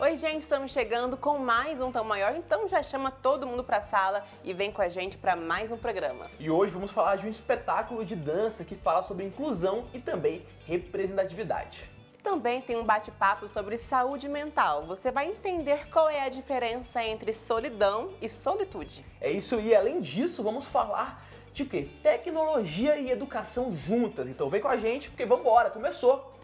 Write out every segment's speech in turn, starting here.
Oi, gente, estamos chegando com mais um Tom Maior, então já chama todo mundo para a sala e vem com a gente para mais um programa. E hoje vamos falar de um espetáculo de dança que fala sobre inclusão e também representatividade. Também tem um bate-papo sobre saúde mental. Você vai entender qual é a diferença entre solidão e solitude. É isso, e além disso, vamos falar de quê? Tecnologia e educação juntas. Então vem com a gente, porque vamos embora, começou!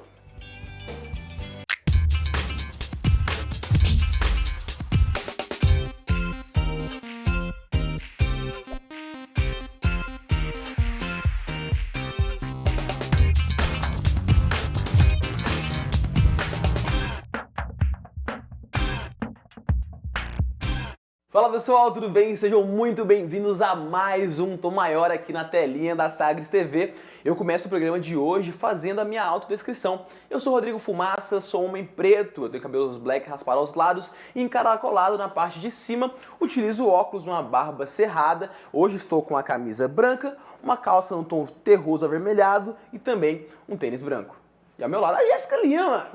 Fala pessoal, tudo bem? Sejam muito bem-vindos a mais um Tom Maior aqui na telinha da Sagres TV. Eu começo o programa de hoje fazendo a minha autodescrição. Eu sou Rodrigo Fumaça, sou homem preto, eu tenho cabelos black raspado aos lados e encaracolado na parte de cima. Utilizo óculos, uma barba cerrada. Hoje estou com a camisa branca, uma calça no tom terroso avermelhado e também um tênis branco. E ao meu lado a Jéssica Lima.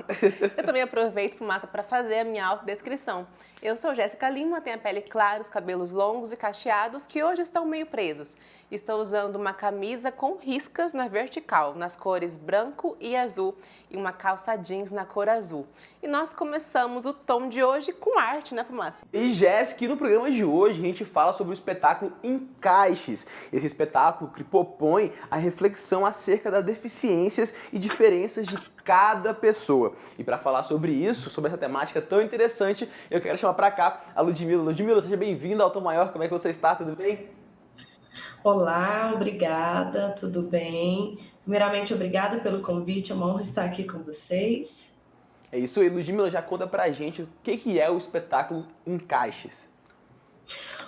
Eu também aproveito, Fumaça, para fazer a minha autodescrição. Eu sou Jéssica Lima, tenho a pele clara, os cabelos longos e cacheados que hoje estão meio presos. Estou usando uma camisa com riscas na vertical, nas cores branco e azul, e uma calça jeans na cor azul. E nós começamos o tom de hoje com arte, né, Fumaça? E Jéssica, no programa de hoje a gente fala sobre o espetáculo Encaixes. Esse espetáculo que propõe a reflexão acerca das deficiências e diferenças de cada pessoa. E para falar sobre isso, sobre essa temática tão interessante, eu quero chamar para cá a Ludmila. Ludmila, seja bem-vinda ao Tom Maior. Como é que você está? Tudo bem? Olá, obrigada, tudo bem? Primeiramente, obrigada pelo convite, é uma honra estar aqui com vocês. É isso aí, Ludmila, já conta pra gente o que é o espetáculo Encaixes.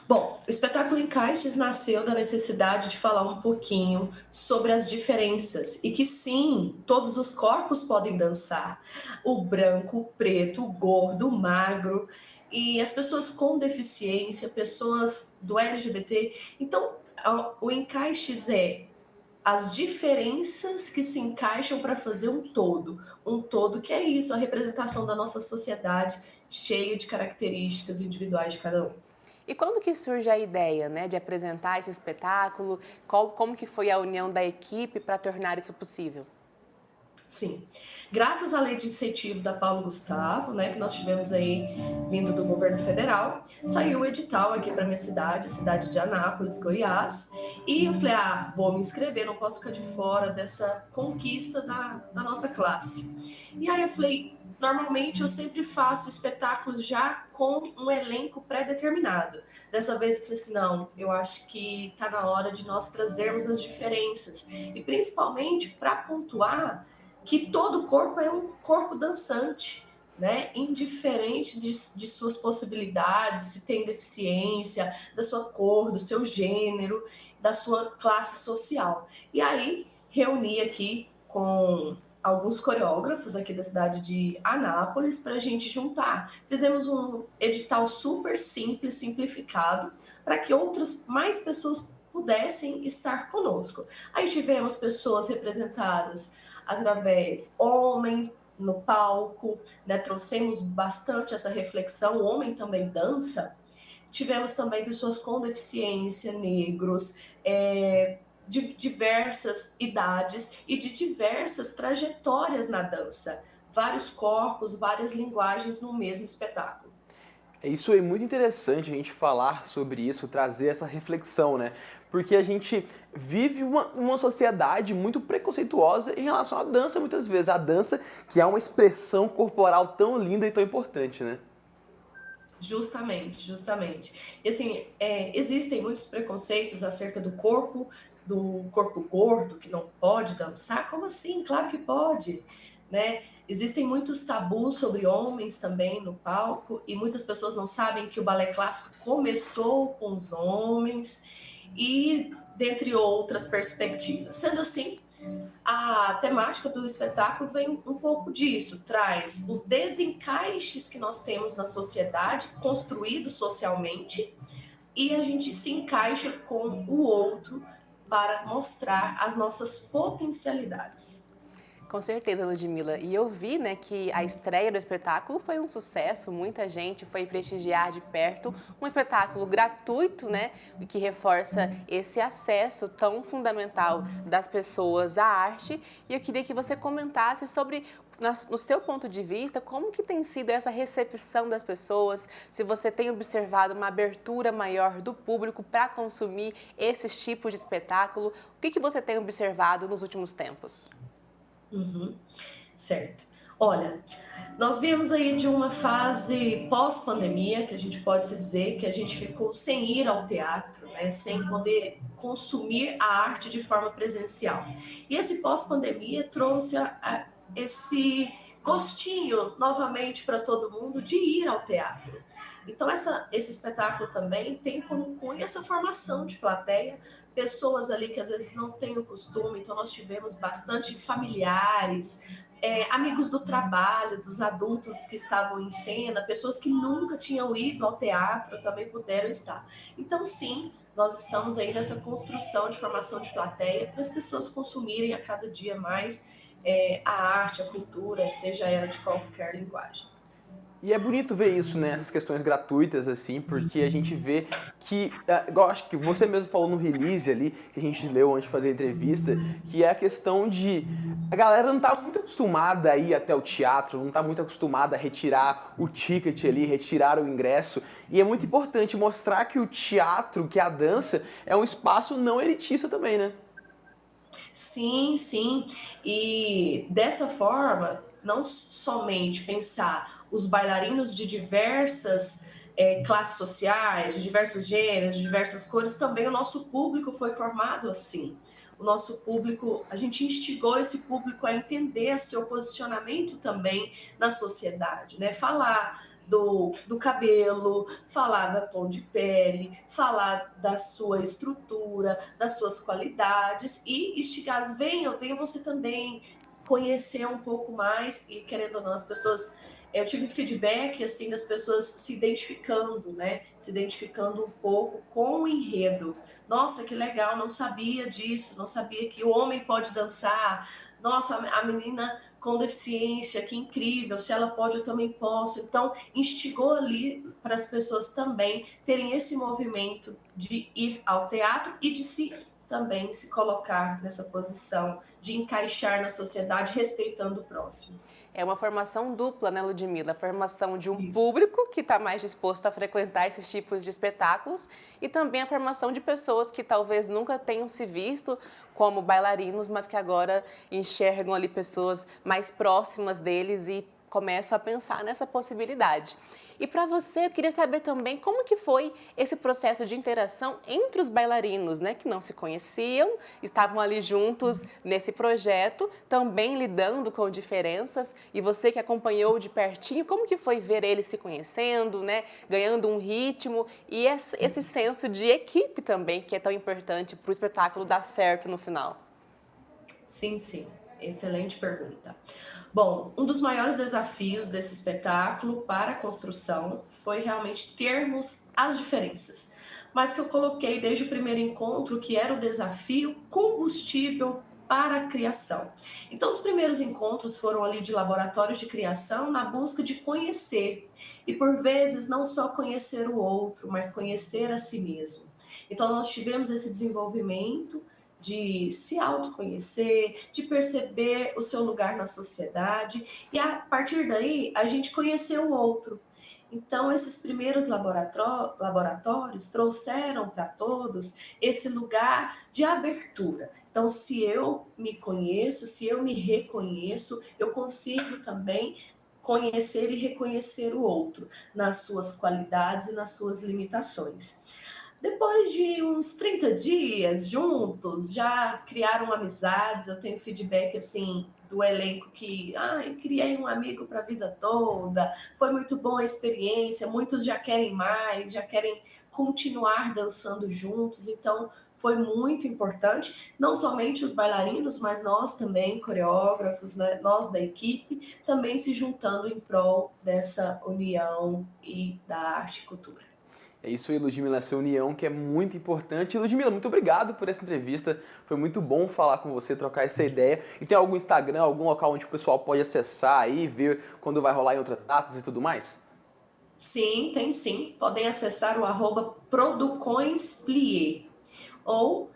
Bom, o espetáculo Encaixes nasceu da necessidade de falar um pouquinho sobre as diferenças e que sim, todos os corpos podem dançar. O branco, o preto, o gordo, o magro e as pessoas com deficiência, pessoas do LGBT. Então, o Encaixes é as diferenças que se encaixam para fazer um todo que é isso, a representação da nossa sociedade cheia de características individuais de cada um. E quando que surge a ideia, né, de apresentar esse espetáculo? Como que foi a união da equipe para tornar isso possível? Sim, graças à lei de incentivo da Paulo Gustavo, né, que nós tivemos aí vindo do governo federal, saiu o edital aqui para minha cidade, a cidade de Anápolis, Goiás, e eu falei, vou me inscrever, não posso ficar de fora dessa conquista da nossa classe. E aí eu falei, normalmente eu sempre faço espetáculos já com um elenco pré-determinado. Dessa vez eu falei assim, não, eu acho que está na hora de nós trazermos as diferenças, e principalmente para pontuar que todo corpo é um corpo dançante, né? Indiferente de suas possibilidades, se tem deficiência, da sua cor, do seu gênero, da sua classe social. E aí, reuni aqui com alguns coreógrafos aqui da cidade de Anápolis para a gente juntar. Fizemos um edital super simples, simplificado, para que mais pessoas pudessem estar conosco. Aí tivemos pessoas representadas através homens no palco, né? Trouxemos bastante essa reflexão, o homem também dança. Tivemos também pessoas com deficiência, negros, de diversas idades e de diversas trajetórias na dança. Vários corpos, várias linguagens no mesmo espetáculo. Isso é muito interessante a gente falar sobre isso, trazer essa reflexão, né? Porque a gente vive uma sociedade muito preconceituosa em relação à dança, muitas vezes. A dança, que é uma expressão corporal tão linda e tão importante, né? Justamente. E assim, existem muitos preconceitos acerca do corpo gordo, que não pode dançar. Como assim? Claro que pode, né? Existem muitos tabus sobre homens também no palco e muitas pessoas não sabem que o balé clássico começou com os homens e dentre outras perspectivas. Sendo assim, a temática do espetáculo vem um pouco disso, traz os desencaixes que nós temos na sociedade, construídos socialmente, e a gente se encaixa com o outro para mostrar as nossas potencialidades. Com certeza, Ludmila. E eu vi, né, que a estreia do espetáculo foi um sucesso, muita gente foi prestigiar de perto, um espetáculo gratuito, né, que reforça esse acesso tão fundamental das pessoas à arte. E eu queria que você comentasse sobre, no seu ponto de vista, como que tem sido essa recepção das pessoas, se você tem observado uma abertura maior do público para consumir esses tipos de espetáculo, o que você tem observado nos últimos tempos? Uhum, certo. Olha, nós viemos aí de uma fase pós-pandemia, que a gente pode se dizer que a gente ficou sem ir ao teatro, né, sem poder consumir a arte de forma presencial. E esse pós-pandemia trouxe esse gostinho novamente para todo mundo de ir ao teatro. Então, esse espetáculo também tem como cunho essa formação de plateia, pessoas ali que às vezes não têm o costume, então nós tivemos bastante familiares, amigos do trabalho, dos adultos que estavam em cena, pessoas que nunca tinham ido ao teatro também puderam estar. Então, sim, nós estamos aí nessa construção de formação de plateia para as pessoas consumirem a cada dia mais a arte, a cultura, seja ela de qualquer linguagem. E é bonito ver isso, né, essas questões gratuitas, assim, porque a gente vê que, igual acho que você mesmo falou no release ali, que a gente leu antes de fazer a entrevista, que é a questão de a galera não tá muito acostumada a ir até o teatro, não tá muito acostumada a retirar o ticket ali, retirar o ingresso, e é muito importante mostrar que o teatro, que a dança, é um espaço não elitista também, né? Sim, sim. E dessa forma, não somente pensar os bailarinos de diversas classes sociais, de diversos gêneros, de diversas cores, também o nosso público foi formado assim. O nosso público, a gente instigou esse público a entender seu posicionamento também na sociedade, né? Falar do cabelo, falar da tom de pele, falar da sua estrutura, das suas qualidades e instigar, venham você também conhecer um pouco mais e querendo ou não, as pessoas eu tive feedback assim das pessoas se identificando, né? Se identificando um pouco com o enredo. Nossa, que legal, não sabia disso, não sabia que o homem pode dançar. Nossa, a menina com deficiência, que incrível, se ela pode, eu também posso. Então, instigou ali para as pessoas também terem esse movimento de ir ao teatro e de também se colocar nessa posição de encaixar na sociedade respeitando o próximo. É uma formação dupla, né, Ludmila? A formação de um Isso. público que está mais disposto a frequentar esses tipos de espetáculos e também a formação de pessoas que talvez nunca tenham se visto como bailarinos, mas que agora enxergam ali pessoas mais próximas deles e começam a pensar nessa possibilidade. E para você, eu queria saber também como que foi esse processo de interação entre os bailarinos, né, que não se conheciam, estavam ali juntos nesse projeto, também lidando com diferenças, e você que acompanhou de pertinho, como que foi ver eles se conhecendo, né, ganhando um ritmo e esse senso de equipe também, que é tão importante para o espetáculo dar certo no final? Sim, sim. Excelente pergunta. Bom, um dos maiores desafios desse espetáculo para a construção foi realmente termos as diferenças, mas que eu coloquei desde o primeiro encontro que era o desafio combustível para a criação. Então, os primeiros encontros foram ali de laboratórios de criação na busca de conhecer e por vezes não só conhecer o outro, mas conhecer a si mesmo. Então, nós tivemos esse desenvolvimento de se autoconhecer, de perceber o seu lugar na sociedade e a partir daí a gente conhecer o outro. Então, esses primeiros laboratórios trouxeram para todos esse lugar de abertura. Então, se eu me conheço, se eu me reconheço, eu consigo também conhecer e reconhecer o outro nas suas qualidades e nas suas limitações. Depois de uns 30 dias juntos, já criaram amizades. Eu tenho feedback assim do elenco que criei um amigo para a vida toda, foi muito boa a experiência, muitos já querem mais, já querem continuar dançando juntos, então foi muito importante, não somente os bailarinos, mas nós também, coreógrafos, né, nós da equipe, também se juntando em prol dessa união e da arte e cultura. É isso aí, Ludmila, essa união que é muito importante. E, Ludmila, muito obrigado por essa entrevista. Foi muito bom falar com você, trocar essa ideia. E tem algum Instagram, algum local onde o pessoal pode acessar aí, ver quando vai rolar em outras datas e tudo mais? Sim, tem sim. Podem acessar o @producoinsplie ou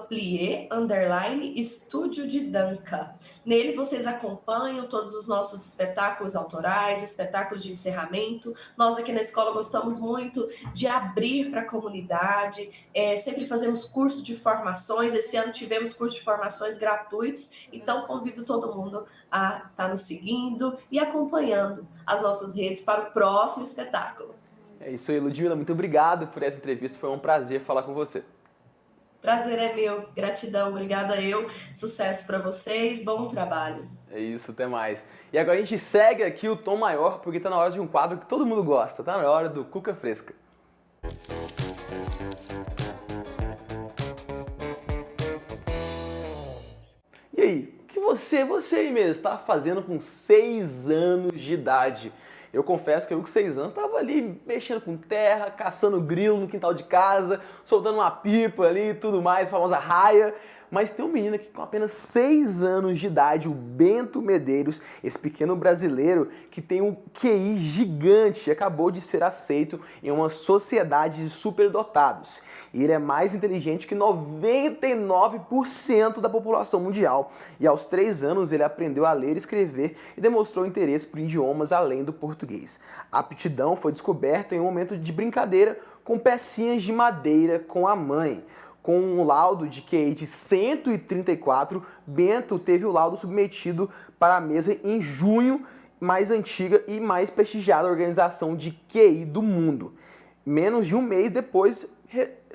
@plie_estúdio de dança. Nele vocês acompanham todos os nossos espetáculos autorais, espetáculos de encerramento. Nós aqui na escola gostamos muito de abrir para a comunidade, sempre fazemos curso de formações. Esse ano tivemos curso de formações gratuitos, então convido todo mundo a estar nos seguindo e acompanhando as nossas redes para o próximo espetáculo. É isso aí, Ludmila, muito obrigado por essa entrevista. Foi um prazer falar com você. Prazer é meu, gratidão, obrigada eu, sucesso para vocês, bom trabalho. É isso, até mais. E agora a gente segue aqui o Tom Maior, porque tá na hora de um quadro que todo mundo gosta, tá na hora do Cuca Fresca. E aí, o que você aí mesmo, está fazendo com 6 anos de idade? Eu confesso que eu com 6 anos estava ali mexendo com terra, caçando grilo no quintal de casa, soltando uma pipa ali e tudo mais, a famosa raia. Mas tem um menino aqui com apenas 6 anos de idade, o Bento Medeiros, esse pequeno brasileiro que tem um QI gigante e acabou de ser aceito em uma sociedade de superdotados. E ele é mais inteligente que 99% da população mundial. E aos 3 anos ele aprendeu a ler e escrever e demonstrou interesse por idiomas além do português. A aptidão foi descoberta em um momento de brincadeira com pecinhas de madeira com a mãe. Com um laudo de QI de 134, Bento teve o laudo submetido para a mesa em junho, mais antiga e mais prestigiada organização de QI do mundo. Menos de um mês depois,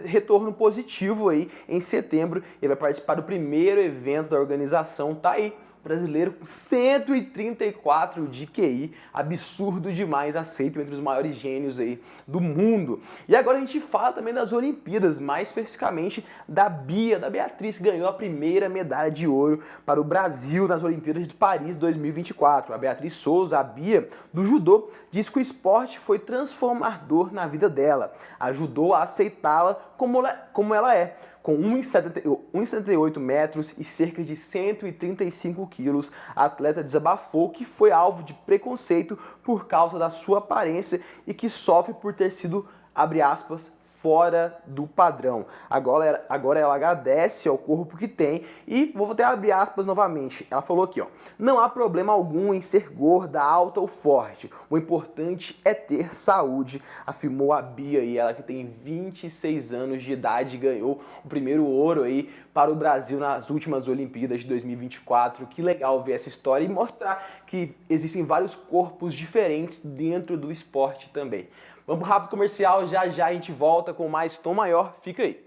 retorno positivo aí em setembro, ele vai participar do primeiro evento da organização, tá aí. Brasileiro com 134 de QI, absurdo demais, aceito entre os maiores gênios aí do mundo. E agora a gente fala também das Olimpíadas, mais especificamente da Beatriz, que ganhou a primeira medalha de ouro para o Brasil nas Olimpíadas de Paris 2024. A Beatriz Souza, a Bia, do judô, diz que o esporte foi transformador na vida dela, ajudou a aceitá-la como ela é. Com 1,78 metros e cerca de 135 quilos, a atleta desabafou que foi alvo de preconceito por causa da sua aparência e que sofre por ter sido, abre aspas, fora do padrão. Agora ela agradece ao corpo que tem e vou até abrir aspas novamente. Ela falou aqui, ó: não há problema algum em ser gorda, alta ou forte. O importante é ter saúde, afirmou a Bia, e ela que tem 26 anos de idade ganhou o primeiro ouro aí para o Brasil nas últimas Olimpíadas de 2024. Que legal ver essa história e mostrar que existem vários corpos diferentes dentro do esporte também. Vamos pro rápido comercial, já a gente volta com mais Tom Maior, fica aí.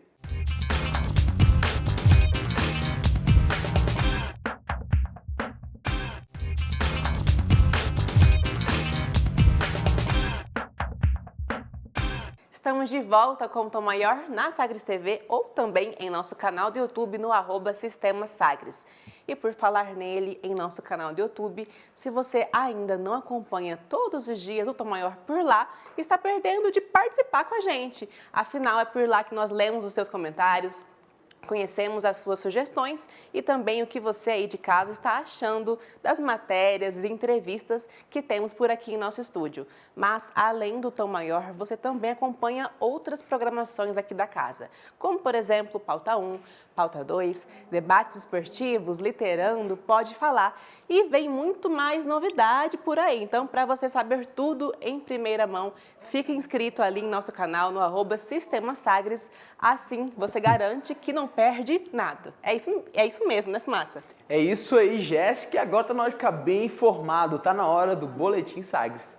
Estamos de volta com o Tom Maior na Sagres TV ou também em nosso canal do YouTube no @Sistema Sagres. E por falar nele em nosso canal do YouTube, se você ainda não acompanha todos os dias o Tom Maior por lá, está perdendo de participar com a gente. Afinal, é por lá que nós lemos os seus comentários, conhecemos as suas sugestões e também o que você aí de casa está achando das matérias e entrevistas que temos por aqui em nosso estúdio. Mas, além do Tom Maior, você também acompanha outras programações aqui da casa, como, por exemplo, Pauta 1, Pauta 2, debates esportivos, Literando, Pode Falar. E vem muito mais novidade por aí. Então, para você saber tudo em primeira mão, fique inscrito ali em nosso canal no @Sistema Sagres. Assim, você garante que não perde nada. É isso mesmo, né, Fumaça? É isso aí, Jéssica. Agora tá na hora de ficar bem informado. Tá na hora do Boletim Sagres.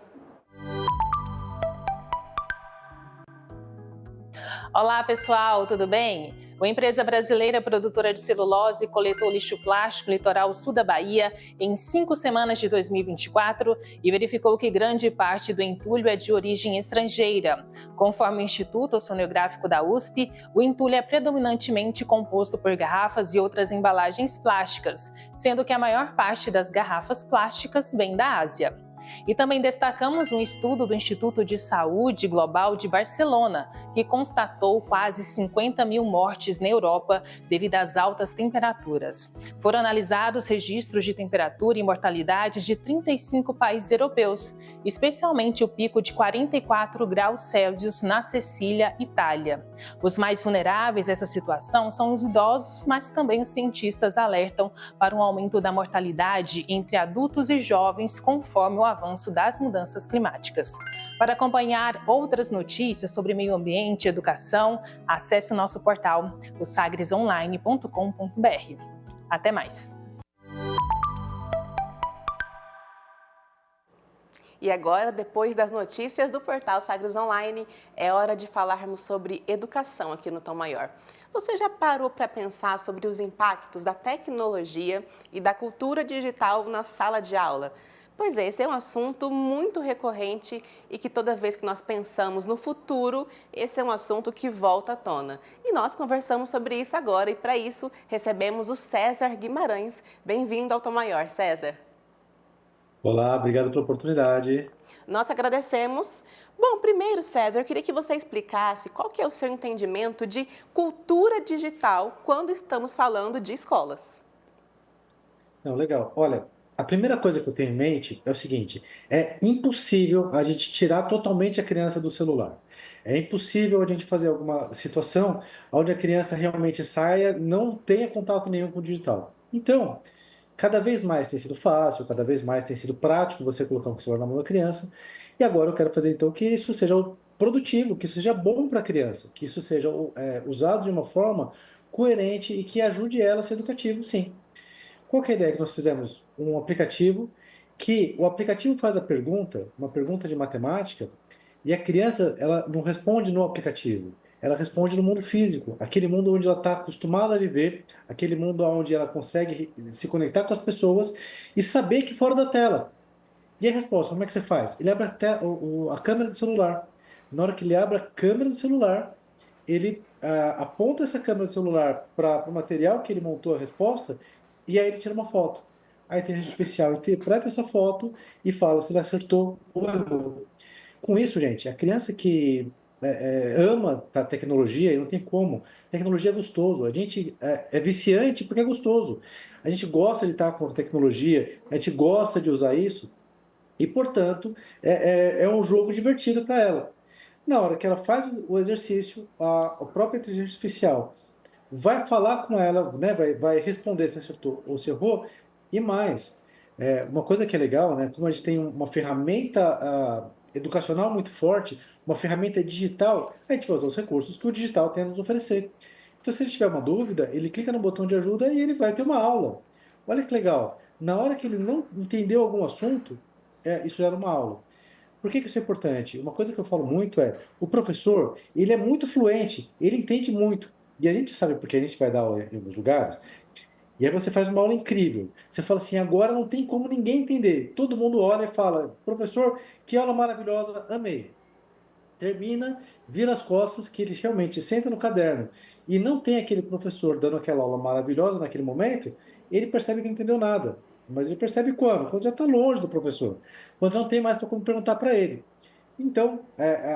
Olá, pessoal, tudo bem? Uma empresa brasileira produtora de celulose coletou lixo plástico no litoral sul da Bahia em 5 semanas de 2024 e verificou que grande parte do entulho é de origem estrangeira. Conforme o Instituto Oceanográfico da USP, o entulho é predominantemente composto por garrafas e outras embalagens plásticas, sendo que a maior parte das garrafas plásticas vem da Ásia. E também destacamos um estudo do Instituto de Saúde Global de Barcelona, que constatou quase 50 mil mortes na Europa devido às altas temperaturas. Foram analisados registros de temperatura e mortalidade de 35 países europeus, especialmente o pico de 44 graus Celsius na Sicília, Itália. Os mais vulneráveis a essa situação são os idosos, mas também os cientistas alertam para um aumento da mortalidade entre adultos e jovens conforme o avanço das mudanças climáticas. Para acompanhar outras notícias sobre meio ambiente e educação, acesse o nosso portal, o sagresonline.com.br. Até mais! E agora, depois das notícias do portal Sagres Online, é hora de falarmos sobre educação aqui no Tom Maior. Você já parou para pensar sobre os impactos da tecnologia e da cultura digital na sala de aula? Pois é, esse é um assunto muito recorrente e que toda vez que nós pensamos no futuro, esse é um assunto que volta à tona. E nós conversamos sobre isso agora e para isso recebemos o César Guimarães. Bem-vindo ao Tom Maior, César. Olá, obrigado pela oportunidade. Nós agradecemos. Bom, primeiro, César, eu queria que você explicasse qual que é o seu entendimento de cultura digital quando estamos falando de escolas. Não, legal. Olha, a primeira coisa que eu tenho em mente é o seguinte: é impossível a gente tirar totalmente a criança do celular. É impossível a gente fazer alguma situação onde a criança realmente saia, não tenha contato nenhum com o digital. Então, cada vez mais tem sido fácil, cada vez mais tem sido prático você colocar um celular na mão da criança. E agora eu quero fazer então que isso seja produtivo, que isso seja bom para a criança, que isso seja usado de uma forma coerente e que ajude ela a ser educativo, sim. Qual que é a ideia que nós fizemos? Um aplicativo que o aplicativo faz a pergunta, uma pergunta de matemática, e a criança ela não responde no aplicativo, ela responde no mundo físico, aquele mundo onde ela está acostumada a viver, aquele mundo onde ela consegue se conectar com as pessoas e saber que fora da tela. E a resposta, como é que você faz? Ele abre a câmera do celular. Na hora que ele abre a câmera do celular, ele aponta essa câmera do celular para o material que ele montou a resposta e aí ele tira uma foto. A inteligência artificial interpreta essa foto e fala se ele acertou ou errou. Com isso, gente, a criança que ama a tecnologia, e não tem como. Tecnologia é gostoso. A gente é viciante porque é gostoso. A gente gosta de estar com a tecnologia, a gente gosta de usar isso e, portanto, é um jogo divertido para ela. Na hora que ela faz o exercício, a própria inteligência artificial vai falar com ela, né, vai responder se acertou ou se errou, e mais. Uma coisa que é legal, né, como a gente tem uma ferramenta educacional muito forte, uma ferramenta digital, a gente vai usar os recursos que o digital tem a nos oferecer. Então, se ele tiver uma dúvida, ele clica no botão de ajuda e ele vai ter uma aula. Olha que legal. Na hora que ele não entendeu algum assunto, isso era uma aula. Por que isso é importante? Uma coisa que eu falo muito é, o professor, ele é muito fluente, ele entende muito. E a gente sabe porque a gente vai dar aula em alguns lugares, e aí você faz uma aula incrível. Você fala assim, agora não tem como ninguém entender. Todo mundo olha e fala, professor, que aula maravilhosa, amei. Termina, vira as costas, que ele realmente senta no caderno e não tem aquele professor dando aquela aula maravilhosa naquele momento, ele percebe que não entendeu nada. Mas ele percebe quando? Quando já está longe do professor. Quando não tem mais como perguntar para ele. Então,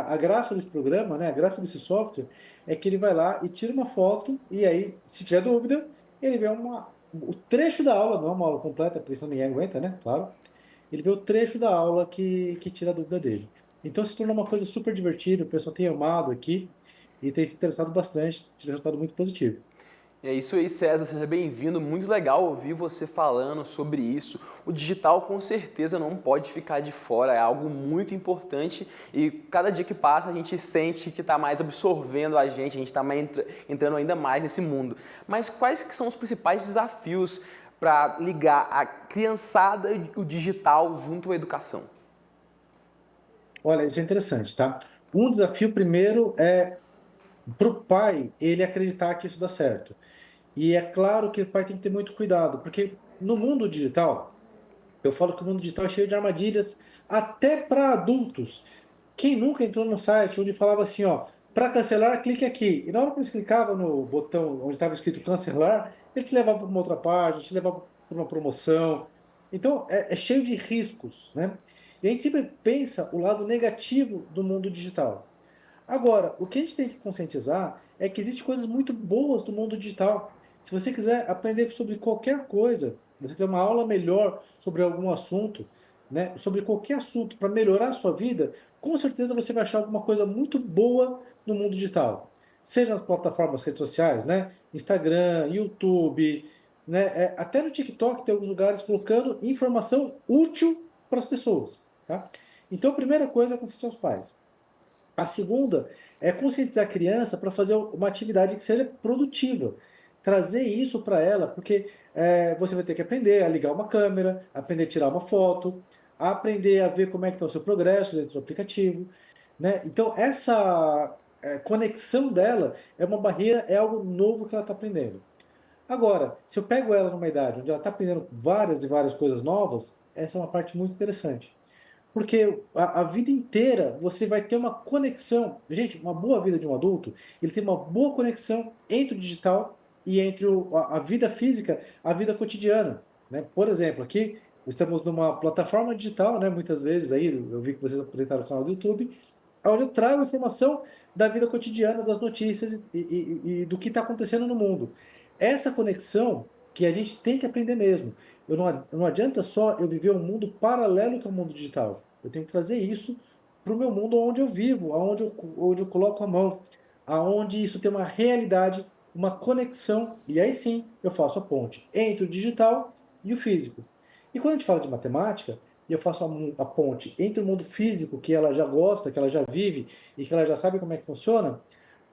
a graça desse programa, né, a graça desse software, é que ele vai lá e tira uma foto, e aí, se tiver dúvida, ele vê o trecho da aula, não é uma aula completa, porque senão ninguém aguenta, né, claro. Ele vê o trecho da aula que tira a dúvida dele. Então se tornou uma coisa super divertida, o pessoal tem amado aqui e tem se interessado bastante, tido um resultado muito positivo. É isso aí, César, seja bem-vindo. Muito legal ouvir você falando sobre isso. O digital com certeza não pode ficar de fora, é algo muito importante e cada dia que passa a gente sente que está mais absorvendo a gente está entrando ainda mais nesse mundo. Mas quais que são os principais desafios para ligar a criançada e o digital junto à educação? Olha, isso é interessante, tá? Um desafio primeiro é para o pai ele acreditar que isso dá certo. E é claro que o pai tem que ter muito cuidado, porque no mundo digital, eu falo que o mundo digital é cheio de armadilhas, até para adultos. Quem nunca entrou num site onde falava assim, ó, para cancelar, clique aqui. E na hora que você clicava no botão onde estava escrito cancelar, ele te levava para uma outra página, te levava para uma promoção. Então, é cheio de riscos, né? E a gente sempre pensa o lado negativo do mundo digital. Agora, o que a gente tem que conscientizar é que existem coisas muito boas do mundo digital. Se você quiser aprender sobre qualquer coisa, se você quiser uma aula melhor sobre algum assunto, né, sobre qualquer assunto para melhorar a sua vida, com certeza você vai achar alguma coisa muito boa no mundo digital. Seja nas plataformas redes sociais, né, Instagram, YouTube, né, até no TikTok tem alguns lugares colocando informação útil para as pessoas. Tá? Então, a primeira coisa é conscientizar os pais. A segunda é conscientizar a criança para fazer uma atividade que seja produtiva. Trazer isso para ela, porque você vai ter que aprender a ligar uma câmera, aprender a tirar uma foto, aprender a ver como é que está o seu progresso dentro do aplicativo. Né? Então, essa conexão dela é uma barreira, é algo novo que ela está aprendendo. Agora, se eu pego ela numa idade onde ela está aprendendo várias e várias coisas novas, essa é uma parte muito interessante. Porque a vida inteira você vai ter uma conexão. Gente, uma boa vida de um adulto, ele tem uma boa conexão entre o digital e entre a vida física, a vida cotidiana. Né? Por exemplo, aqui estamos numa plataforma digital, né? Muitas vezes aí, eu vi que vocês apresentaram o canal do YouTube, onde eu trago informação da vida cotidiana, das notícias e do que está acontecendo no mundo. Essa conexão que a gente tem que aprender mesmo. Não adianta só eu viver um mundo paralelo que é o mundo digital. Eu tenho que trazer isso para o meu mundo onde eu vivo, onde eu coloco a mão, aonde isso tem uma realidade, uma conexão, e aí sim eu faço a ponte entre o digital e o físico. E quando a gente fala de matemática, eu faço a ponte entre o mundo físico, que ela já gosta, que ela já vive e que ela já sabe como é que funciona,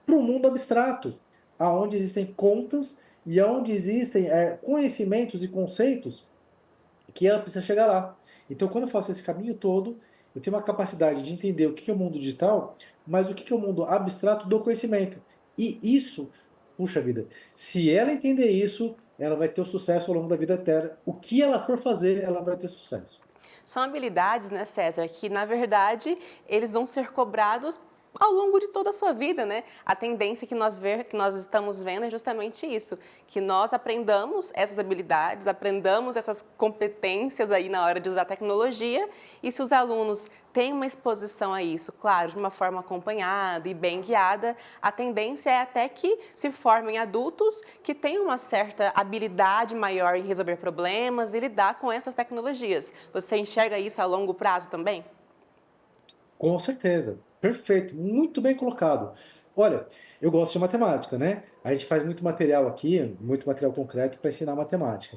para o mundo abstrato, aonde existem contas e onde existem conhecimentos e conceitos que ela precisa chegar lá. Então, quando eu faço esse caminho todo, eu tenho uma capacidade de entender o que é o mundo digital, mas o que é o mundo abstrato do conhecimento. E isso, puxa vida, se ela entender isso, ela vai ter o sucesso ao longo da vida inteira. O que ela for fazer, ela vai ter sucesso. São habilidades, né, César, que na verdade eles vão ser cobrados ao longo de toda a sua vida, né? A tendência que nós estamos vendo é justamente isso, que nós aprendamos essas habilidades, aprendamos essas competências aí na hora de usar a tecnologia, e se os alunos têm uma exposição a isso, claro, de uma forma acompanhada e bem guiada, a tendência é até que se formem adultos que tenham uma certa habilidade maior em resolver problemas e lidar com essas tecnologias. Você enxerga isso a longo prazo também? Com certeza. Perfeito. Muito bem colocado. Olha, eu gosto de matemática, né? A gente faz muito material aqui, muito material concreto para ensinar matemática.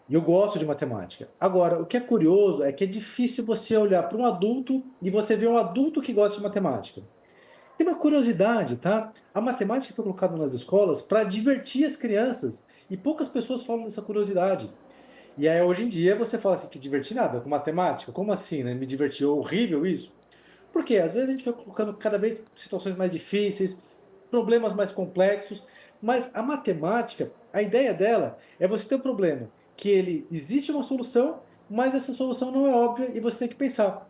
E eu gosto de matemática. Agora, o que é curioso é que é difícil você olhar para um adulto e você ver um adulto que gosta de matemática. Tem uma curiosidade, tá? A matemática foi colocada nas escolas para divertir as crianças e poucas pessoas falam dessa curiosidade. E aí, hoje em dia, você fala assim, que divertir nada com matemática? Como assim, né? Me divertir, horrível isso? Porque às vezes a gente vai colocando cada vez situações mais difíceis, problemas mais complexos, mas a matemática, a ideia dela é você ter um problema, que ele existe uma solução, mas essa solução não é óbvia e você tem que pensar.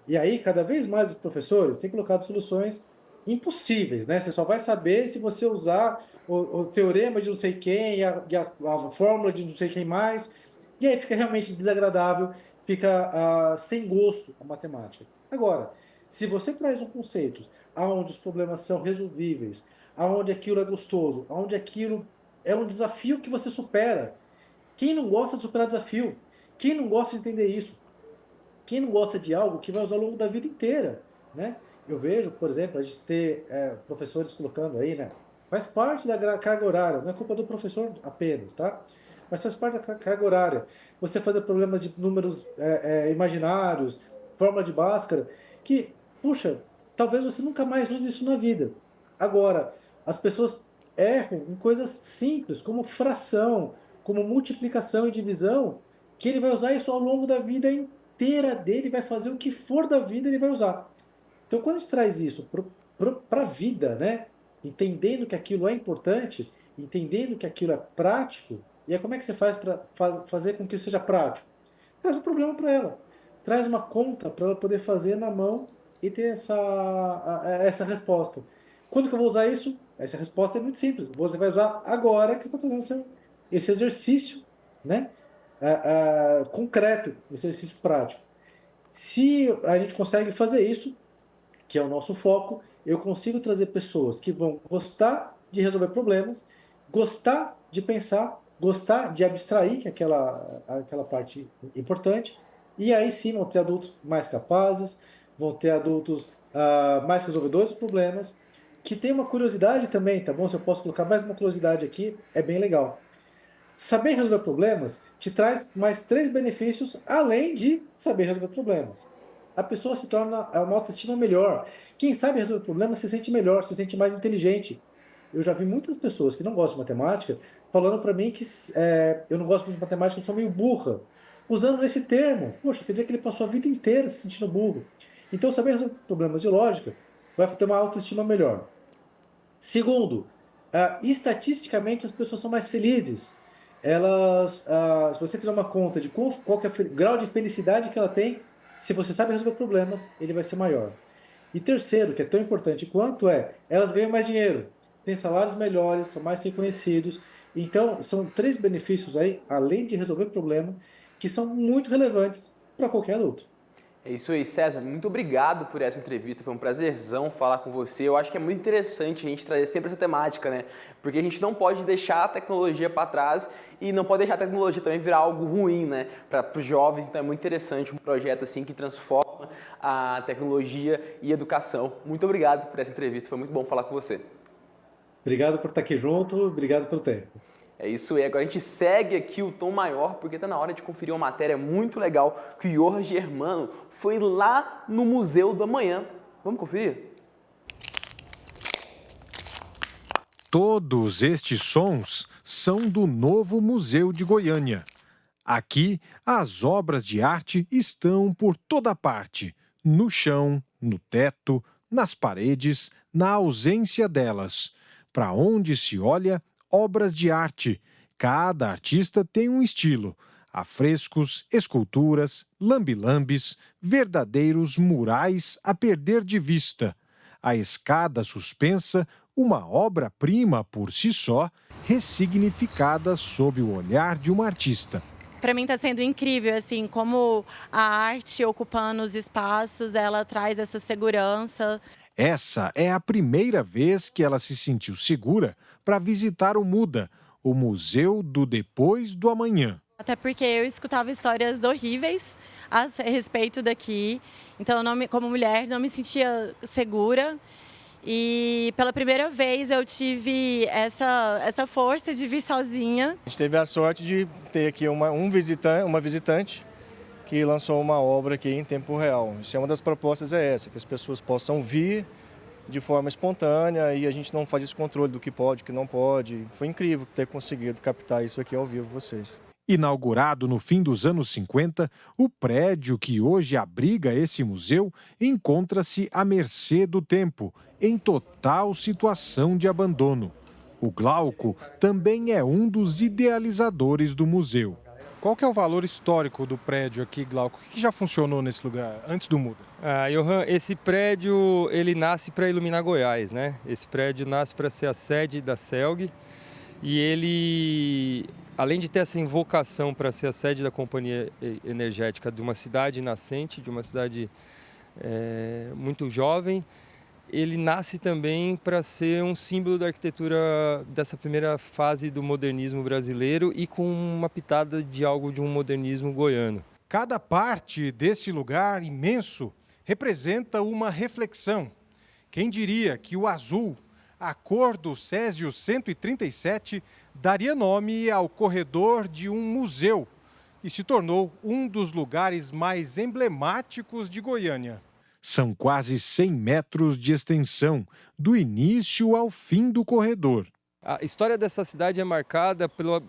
E aí, cada vez mais os professores têm colocado soluções impossíveis, né? Você só vai saber se você usar o teorema de não sei quem a fórmula de não sei quem mais. E aí fica realmente desagradável, fica sem gosto a matemática. Agora, se você traz um conceito onde os problemas são resolvíveis, onde aquilo é gostoso, onde aquilo é um desafio que você supera. Quem não gosta de superar desafio? Quem não gosta de entender isso? Quem não gosta de algo que vai usar ao longo da vida inteira, né? Eu vejo, por exemplo, a gente ter professores colocando aí, né? Faz parte da carga horária, não é culpa do professor apenas, tá? Mas faz parte da carga horária. Você fazer problemas de números imaginários, fórmula de Bhaskara, que, puxa, talvez você nunca mais use isso na vida. Agora, as pessoas erram em coisas simples, como fração, como multiplicação e divisão, que ele vai usar isso ao longo da vida inteira dele, vai fazer o que for da vida, ele vai usar. Então, quando a gente traz isso para a vida, né? Entendendo que aquilo é importante, entendendo que aquilo é prático, e aí como é que você faz para fazer com que isso seja prático? Traz um problema para ela. Traz uma conta para ela poder fazer na mão e ter essa resposta. Quando que eu vou usar isso? Essa resposta é muito simples. Você vai usar agora que você está fazendo esse exercício, né? Concreto, esse exercício prático. Se a gente consegue fazer isso, que é o nosso foco, eu consigo trazer pessoas que vão gostar de resolver problemas, gostar de pensar, gostar de abstrair, que é aquela parte importante, e aí sim vão ter adultos mais capazes, vão ter adultos mais resolvedores de problemas, que tem uma curiosidade também, tá bom? Se eu posso colocar mais uma curiosidade aqui, é bem legal. Saber resolver problemas te traz mais 3 benefícios, além de saber resolver problemas. A pessoa se torna uma autoestima melhor. Quem sabe resolver problemas se sente melhor, se sente mais inteligente. Eu já vi muitas pessoas que não gostam de matemática falando para mim que eu não gosto muito de matemática, eu sou meio burra. Usando esse termo. Poxa, quer dizer que ele passou a vida inteira se sentindo burro. Então, saber resolver problemas de lógica vai ter uma autoestima melhor. Segundo, estatisticamente as pessoas são mais felizes. Se você fizer uma conta de qual que é o grau de felicidade que ela tem, se você sabe resolver problemas, ele vai ser maior. E terceiro, que é tão importante quanto elas ganham mais dinheiro, têm salários melhores, são mais reconhecidos. Então, são 3 benefícios aí, além de resolver problema, que são muito relevantes para qualquer adulto. É isso aí, César. Muito obrigado por essa entrevista. Foi um prazerzão falar com você. Eu acho que é muito interessante a gente trazer sempre essa temática, né? Porque a gente não pode deixar a tecnologia para trás e não pode deixar a tecnologia também virar algo ruim, né? Para os jovens. Então é muito interessante um projeto assim que transforma a tecnologia e a educação. Muito obrigado por essa entrevista. Foi muito bom falar com você. Obrigado por estar aqui junto, obrigado pelo tempo. É isso aí, agora a gente segue aqui o Tom Maior, porque está na hora de conferir uma matéria muito legal que o Johan Germano foi lá no Museu do Amanhã. Vamos conferir? Todos estes sons são do novo Museu de Goiânia. Aqui, as obras de arte estão por toda parte, no chão, no teto, nas paredes, na ausência delas. Para onde se olha, obras de arte. Cada artista tem um estilo. Afrescos, esculturas, lambe-lambes, verdadeiros murais a perder de vista. A escada suspensa, uma obra-prima por si só, ressignificada sob o olhar de uma artista. Para mim está sendo incrível, assim, como a arte ocupando os espaços, ela traz essa segurança. Essa é a primeira vez que ela se sentiu segura para visitar o MUDA, o Museu do Depois do Amanhã. Até porque eu escutava histórias horríveis a respeito daqui, então como mulher não me sentia segura. E pela primeira vez eu tive essa força de vir sozinha. A gente teve a sorte de ter aqui uma visitante que lançou uma obra aqui em tempo real. Isso é uma das propostas, é essa, que as pessoas possam vir de forma espontânea e a gente não faz esse controle do que pode, do que não pode. Foi incrível ter conseguido captar isso aqui ao vivo para vocês. Inaugurado no fim dos anos 50, o prédio que hoje abriga esse museu encontra-se à mercê do tempo, em total situação de abandono. O Glauco também é um dos idealizadores do museu. Qual que é o valor histórico do prédio aqui, Glauco? O que já funcionou nesse lugar, antes do MUDA? Johan, esse prédio ele nasce para iluminar Goiás, né? Esse prédio nasce para ser a sede da CELG e ele, além de ter essa invocação para ser a sede da companhia energética de uma cidade nascente, de uma cidade muito jovem, ele nasce também para ser um símbolo da arquitetura dessa primeira fase do modernismo brasileiro e com uma pitada de algo de um modernismo goiano. Cada parte desse lugar imenso representa uma reflexão. Quem diria que o azul, a cor do Césio 137, daria nome ao corredor de um museu e se tornou um dos lugares mais emblemáticos de Goiânia. São quase 100 metros de extensão, do início ao fim do corredor. A história dessa cidade é marcada pelo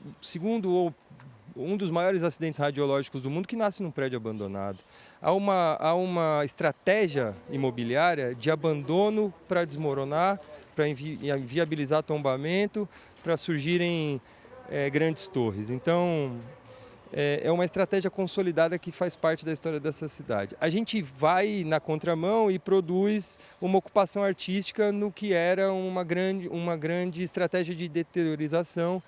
um dos maiores acidentes radiológicos do mundo que nasce num prédio abandonado. Há uma estratégia imobiliária de abandono para desmoronar, para inviabilizar tombamento, para surgirem grandes torres. Então, é uma estratégia consolidada que faz parte da história dessa cidade. A gente vai na contramão e produz uma ocupação artística no que era uma grande estratégia de deteriorização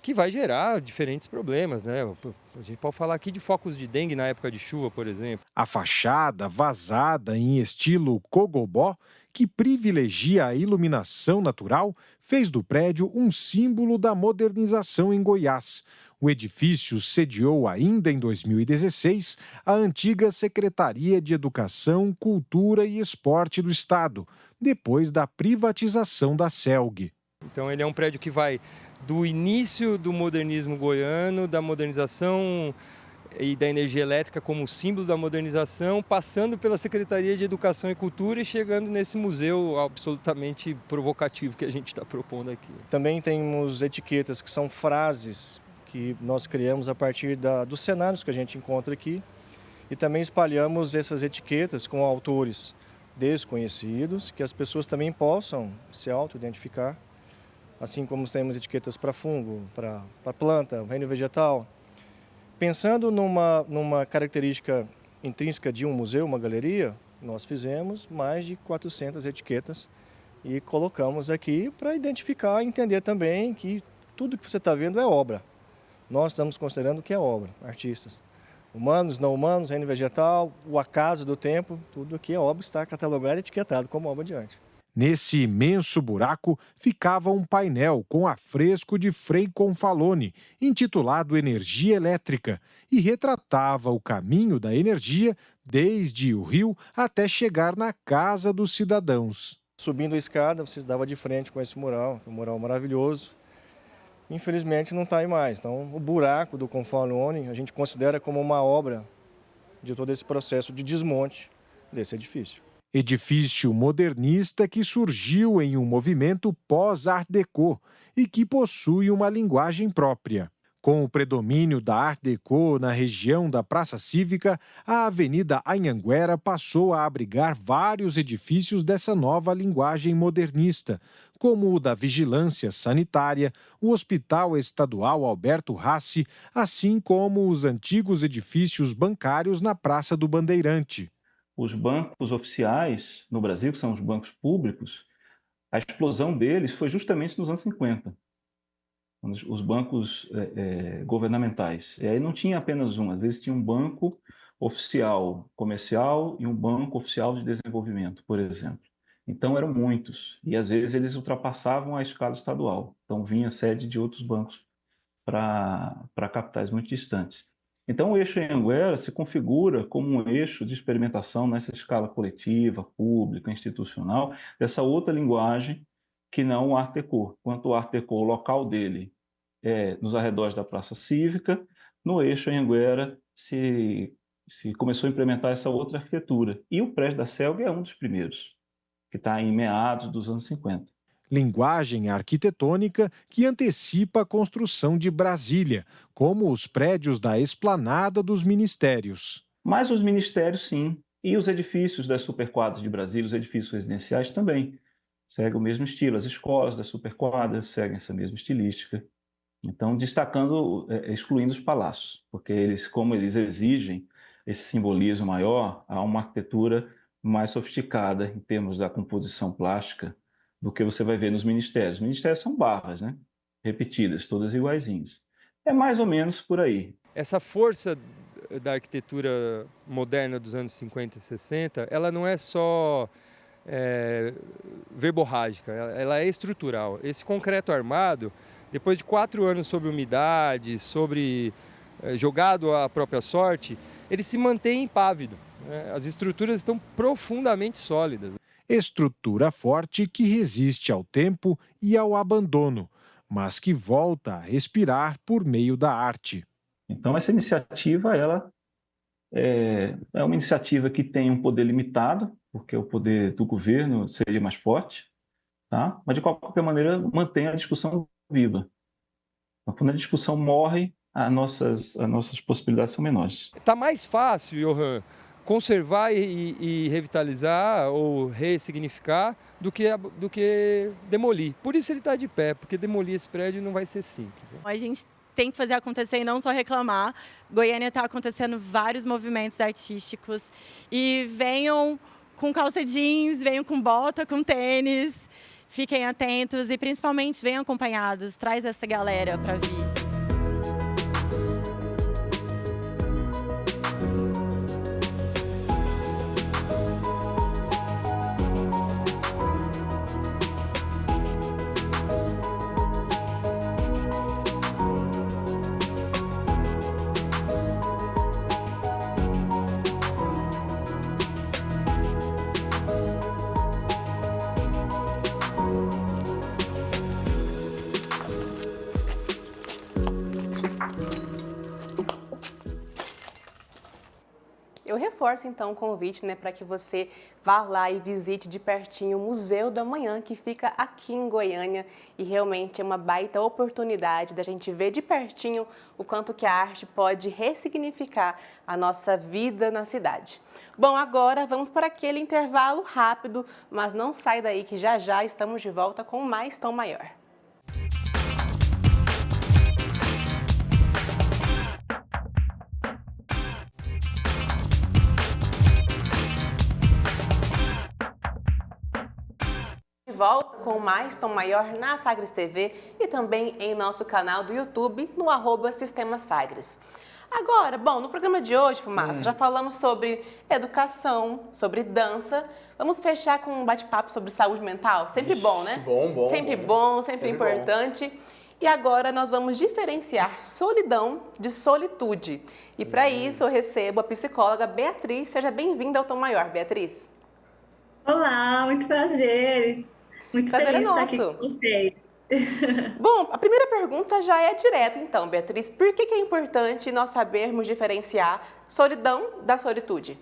que vai gerar diferentes problemas, né? A gente pode falar aqui de focos de dengue na época de chuva, por exemplo. A fachada vazada em estilo cogobó, que privilegia a iluminação natural, fez do prédio um símbolo da modernização em Goiás. O edifício sediou ainda em 2016 a antiga Secretaria de Educação, Cultura e Esporte do Estado, depois da privatização da CELG. Então ele é um prédio que vai do início do modernismo goiano, da modernização e da energia elétrica como símbolo da modernização, passando pela Secretaria de Educação e Cultura e chegando nesse museu absolutamente provocativo que a gente está propondo aqui. Também temos etiquetas que são frases que nós criamos a partir dos cenários que a gente encontra aqui e também espalhamos essas etiquetas com autores desconhecidos, que as pessoas também possam se auto-identificar, assim como temos etiquetas para fungo, para planta, reino vegetal. Pensando numa característica intrínseca de um museu, uma galeria, nós fizemos mais de 400 etiquetas e colocamos aqui para identificar e entender também que tudo que você está vendo é obra. Nós estamos considerando que é obra, artistas. Humanos, não humanos, reino vegetal, o acaso do tempo, tudo aqui é obra, está catalogado e etiquetado como obra de arte. Nesse imenso buraco ficava um painel com afresco de Frei Confalone, intitulado Energia Elétrica, e retratava o caminho da energia desde o rio até chegar na casa dos cidadãos. Subindo a escada, você dava de frente com esse mural, um mural maravilhoso. Infelizmente não está aí mais. Então, o buraco do Confalone a gente considera como uma obra de todo esse processo de desmonte desse edifício. Edifício modernista que surgiu em um movimento pós-Art Deco e que possui uma linguagem própria. Com o predomínio da Art Deco na região da Praça Cívica, a Avenida Anhanguera passou a abrigar vários edifícios dessa nova linguagem modernista, como o da Vigilância Sanitária, o Hospital Estadual Alberto Rassi, assim como os antigos edifícios bancários na Praça do Bandeirante. Os bancos oficiais no Brasil, que são os bancos públicos, a explosão deles foi justamente nos anos 50, os bancos governamentais. E aí não tinha apenas um, às vezes tinha um banco oficial comercial e um banco oficial de desenvolvimento, por exemplo. Então eram muitos, e às vezes eles ultrapassavam a escala estadual. Então vinha sede de outros bancos para capitais muito distantes. Então, o eixo Anhanguera se configura como um eixo de experimentação nessa escala coletiva, pública, institucional, dessa outra linguagem que não o Art Deco. Enquanto o Art Deco, o local dele é nos arredores da Praça Cívica, no eixo Anhanguera se começou a implementar essa outra arquitetura. E o prédio da CELG é um dos primeiros, que está em meados dos anos 50. Linguagem arquitetônica que antecipa a construção de Brasília, como os prédios da esplanada dos ministérios. Mas os ministérios, sim, e os edifícios das superquadras de Brasília, os edifícios residenciais também, seguem o mesmo estilo. As escolas das superquadras seguem essa mesma estilística. Então, excluindo os palácios, porque como eles exigem esse simbolismo maior, há uma arquitetura mais sofisticada em termos da composição plástica, do que você vai ver nos ministérios. Os ministérios são barras, né? Repetidas, todas iguaizinhas. É mais ou menos por aí. Essa força da arquitetura moderna dos anos 50 e 60, ela não é só verborrágica, ela é estrutural. Esse concreto armado, depois de 4 anos sob umidade, jogado à própria sorte, ele se mantém impávido, né? As estruturas estão profundamente sólidas. Estrutura forte que resiste ao tempo e ao abandono, mas que volta a respirar por meio da arte. Então, essa iniciativa ela é uma iniciativa que tem um poder limitado, porque o poder do governo seria mais forte, tá? Mas, de qualquer maneira, mantém a discussão viva. Então, quando a discussão morre, as nossas possibilidades são menores. Está mais fácil, Johan, conservar e revitalizar ou ressignificar do que demolir. Por isso ele está de pé, porque demolir esse prédio não vai ser simples, né? A gente tem que fazer acontecer e não só reclamar. Goiânia está acontecendo vários movimentos artísticos e venham com calça jeans, venham com bota, com tênis. fiquem atentos e principalmente venham acompanhados, traz essa galera para vir. Eu reforço então o convite, né, para que você vá lá e visite de pertinho o Museu da Manhã, que fica aqui em Goiânia, e realmente é uma baita oportunidade da gente ver de pertinho o quanto que a arte pode ressignificar a nossa vida na cidade. Bom, agora vamos para aquele intervalo rápido, mas não sai daí que já já estamos de volta com mais Tom Maior. Volta com mais Tom Maior na Sagres TV e também em nosso canal do YouTube no @Sistema Sagres. Agora, bom, no programa de hoje, Fumaça, já falamos sobre educação, sobre dança. Vamos fechar com um bate-papo sobre saúde mental? Sempre bom, né? Bom. Sempre bom, sempre importante. E agora nós vamos diferenciar solidão de solitude. E para isso eu recebo a psicóloga Beatriz. Seja bem-vinda ao Tom Maior, Beatriz. Olá, muito prazer. Muito Prazer feliz é de estar aqui nosso. com vocês. Bom, a primeira pergunta já é direta então, Beatriz. Por que é importante nós sabermos diferenciar solidão da solitude?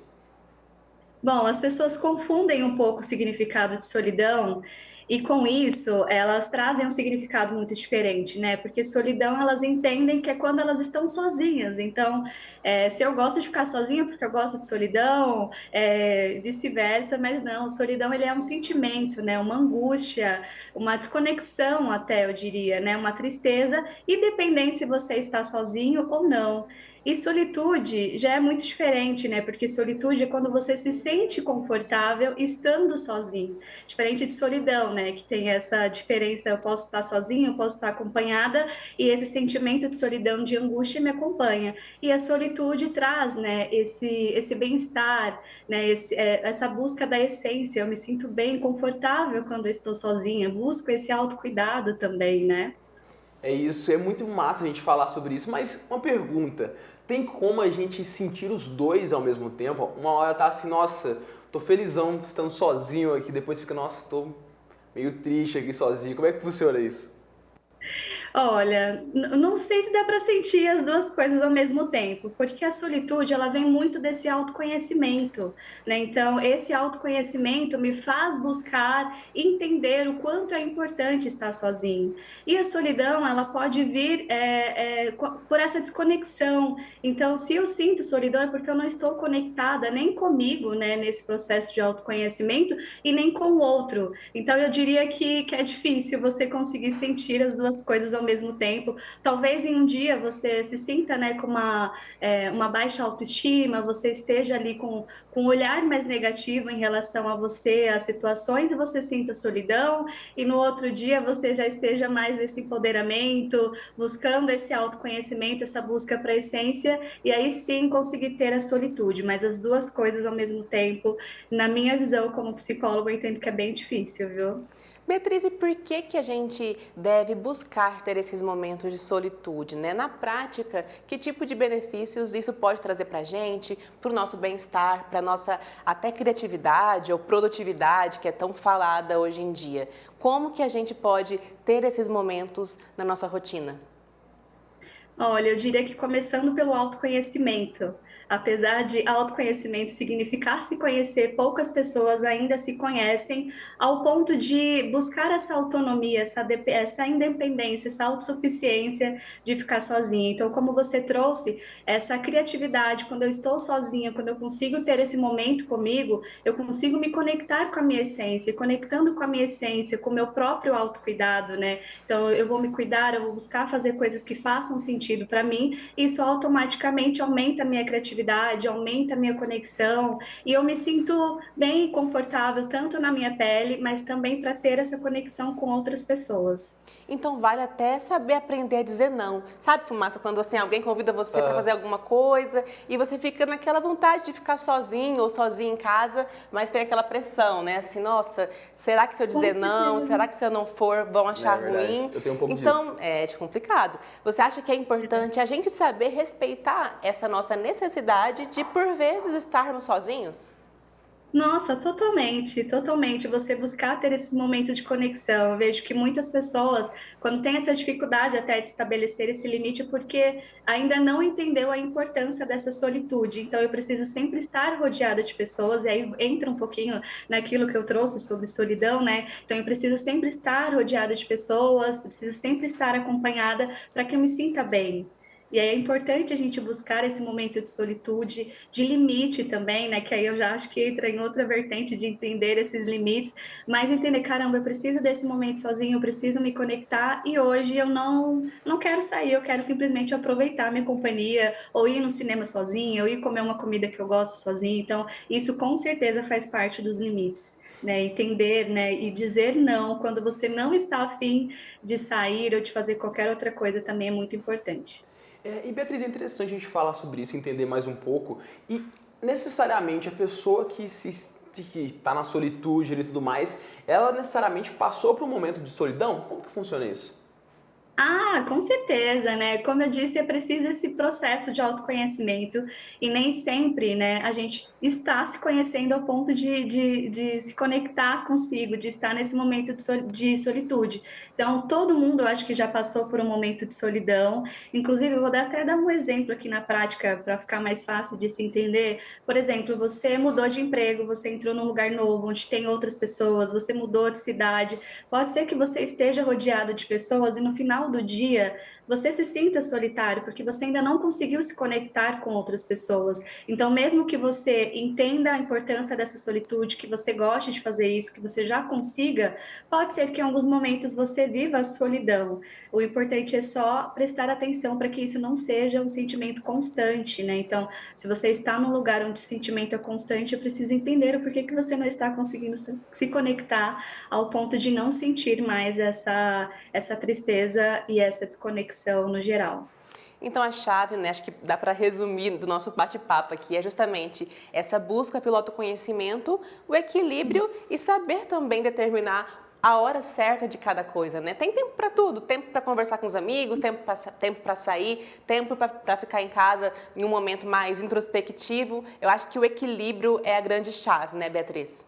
Bom, as pessoas confundem um pouco o significado de solidão e com isso elas trazem um significado muito diferente, né? Porque solidão elas entendem que é quando elas estão sozinhas. Então, se eu gosto de ficar sozinha porque eu gosto de solidão, vice-versa, mas não, solidão ele é um sentimento, né? Uma angústia, uma desconexão até, eu diria, né? Uma tristeza, independente se você está sozinho ou não. E solitude já é muito diferente, né? Porque solitude é quando você se sente confortável estando sozinho. Diferente de solidão, né? Que tem essa diferença, eu posso estar sozinho, eu posso estar acompanhada, e esse sentimento de solidão, de angústia me acompanha. E a solitude traz, né? Esse bem-estar, né? Essa busca da essência. Eu me sinto bem, confortável quando eu estou sozinha. Busco esse autocuidado também, né? É isso, é muito massa a gente falar sobre isso, mas uma pergunta, tem como a gente sentir os dois ao mesmo tempo? Uma hora tá assim, nossa, tô felizão estando sozinho aqui, depois fica, nossa, tô meio triste aqui sozinho. Como é que funciona isso? Olha, não sei se dá para sentir as duas coisas ao mesmo tempo, porque a solitude ela vem muito desse autoconhecimento, né? Então, esse autoconhecimento me faz buscar entender o quanto é importante estar sozinho. E a solidão, ela pode vir por essa desconexão. Então, se eu sinto solidão é porque eu não estou conectada nem comigo, né, nesse processo de autoconhecimento e nem com o outro. Então, eu diria que é difícil você conseguir sentir as duas coisas ao mesmo tempo. Talvez em um dia você se sinta, né, com uma baixa autoestima, você esteja ali com um olhar mais negativo em relação a você, às situações, e você sinta solidão, e no outro dia você já esteja mais nesse empoderamento, buscando esse autoconhecimento, essa busca para a essência, e aí sim conseguir ter a solitude, mas as duas coisas ao mesmo tempo, na minha visão como psicóloga, eu entendo que é bem difícil, viu? Beatriz, e por que a gente deve buscar ter esses momentos de solitude, né? Na prática, que tipo de benefícios isso pode trazer para a gente, para o nosso bem-estar, para a nossa até criatividade ou produtividade, que é tão falada hoje em dia? Como que a gente pode ter esses momentos na nossa rotina? Olha, eu diria que começando pelo autoconhecimento. Apesar de autoconhecimento significar se conhecer, poucas pessoas ainda se conhecem ao ponto de buscar essa autonomia, essa independência, essa autossuficiência de ficar sozinha. Então, como você trouxe, essa criatividade, quando eu estou sozinha, quando eu consigo ter esse momento comigo, eu consigo me conectar com a minha essência, conectando com a minha essência, com o meu próprio autocuidado, né? Então, eu vou me cuidar, eu vou buscar fazer coisas que façam sentido para mim, e isso automaticamente aumenta a minha criatividade, criatividade, aumenta a minha conexão e eu me sinto bem confortável tanto na minha pele, mas também para ter essa conexão com outras pessoas. Então vale até saber aprender a dizer não. Sabe, Fumaça, quando assim, alguém convida você para fazer alguma coisa e você fica naquela vontade de ficar sozinho ou sozinha em casa, mas tem aquela pressão, né? Assim, nossa, será que se eu dizer não, será que se eu não for vão achar ruim? Eu tenho um pouco então, disso. é complicado. Você acha que é importante a gente saber respeitar essa nossa necessidade de, por vezes, estarmos sozinhos? Nossa, totalmente, totalmente. Você buscar ter esses momentos de conexão. Eu vejo que muitas pessoas, quando tem essa dificuldade até de estabelecer esse limite, porque ainda não entendeu a importância dessa solitude. Então, eu preciso sempre estar rodeada de pessoas, e aí entra um pouquinho naquilo que eu trouxe sobre solidão, né? Então, eu preciso sempre estar rodeada de pessoas, preciso sempre estar acompanhada para que eu me sinta bem. E aí é importante a gente buscar esse momento de solitude, de limite também, né? Que aí eu já acho que entra em outra vertente de entender esses limites, mas entender, caramba, eu preciso desse momento sozinho, eu preciso me conectar e hoje eu não quero sair, eu quero simplesmente aproveitar a minha companhia, ou ir no cinema sozinha, ou ir comer uma comida que eu gosto sozinha. Então, isso com certeza faz parte dos limites. Né, entender, né, e dizer não quando você não está afim de sair ou de fazer qualquer outra coisa também é muito importante. E Beatriz, é interessante a gente falar sobre isso, entender mais um pouco. E necessariamente a pessoa que está na solitude e tudo mais, ela necessariamente passou por um momento de solidão? Como que funciona isso? Ah, com certeza, né? Como eu disse, é preciso esse processo de autoconhecimento e nem sempre, né, a gente está se conhecendo ao ponto de se conectar consigo, de estar nesse momento de solitude. Então, todo mundo, eu acho que já passou por um momento de solidão. Inclusive, eu vou até dar um exemplo aqui na prática para ficar mais fácil de se entender. Por exemplo, você mudou de emprego, você entrou num lugar novo, onde tem outras pessoas, você mudou de cidade. Pode ser que você esteja rodeado de pessoas e no final do dia você se sinta solitário porque você ainda não conseguiu se conectar com outras pessoas. Então, mesmo que você entenda a importância dessa solitude, que você goste de fazer isso, que você já consiga, pode ser que em alguns momentos você viva a solidão. O importante é só prestar atenção para que isso não seja um sentimento constante, né? Então, se você está num lugar onde o sentimento é constante, eu preciso entender o porquê que você não está conseguindo se conectar ao ponto de não sentir mais essa tristeza e essa desconexão no geral. Então a chave, né, acho que dá para resumir do nosso bate-papo aqui, é justamente essa busca pelo autoconhecimento, o equilíbrio e saber também determinar a hora certa de cada coisa, né? Tem tempo para tudo, tempo para conversar com os amigos, tempo para sair, tempo para ficar em casa em um momento mais introspectivo. Eu acho que o equilíbrio é a grande chave, né, Beatriz?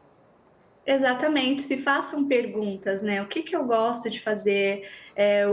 Exatamente, se façam perguntas, né? O que eu gosto de fazer?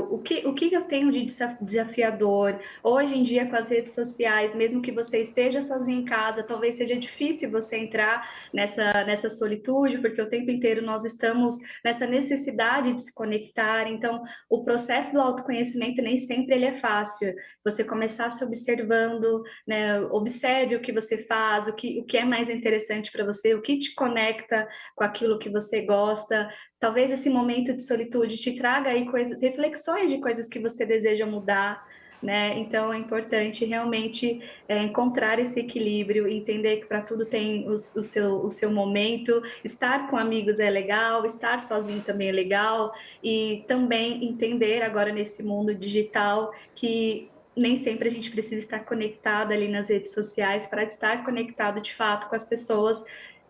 O que eu tenho de desafiador? Hoje em dia, com as redes sociais, mesmo que você esteja sozinho em casa, talvez seja difícil você entrar nessa solitude, porque o tempo inteiro nós estamos nessa necessidade de se conectar. Então, o processo do autoconhecimento nem sempre ele é fácil. Você começar se observando, né? Observe o que você faz, o que é mais interessante para você, o que te conecta com aquilo que você gosta. Talvez esse momento de solitude te traga aí reflexões de coisas que você deseja mudar, né? Então é importante realmente encontrar esse equilíbrio, entender que para tudo tem o seu momento. Estar com amigos é legal, estar sozinho também é legal, e também entender agora nesse mundo digital que nem sempre a gente precisa estar conectado ali nas redes sociais para estar conectado de fato com as pessoas.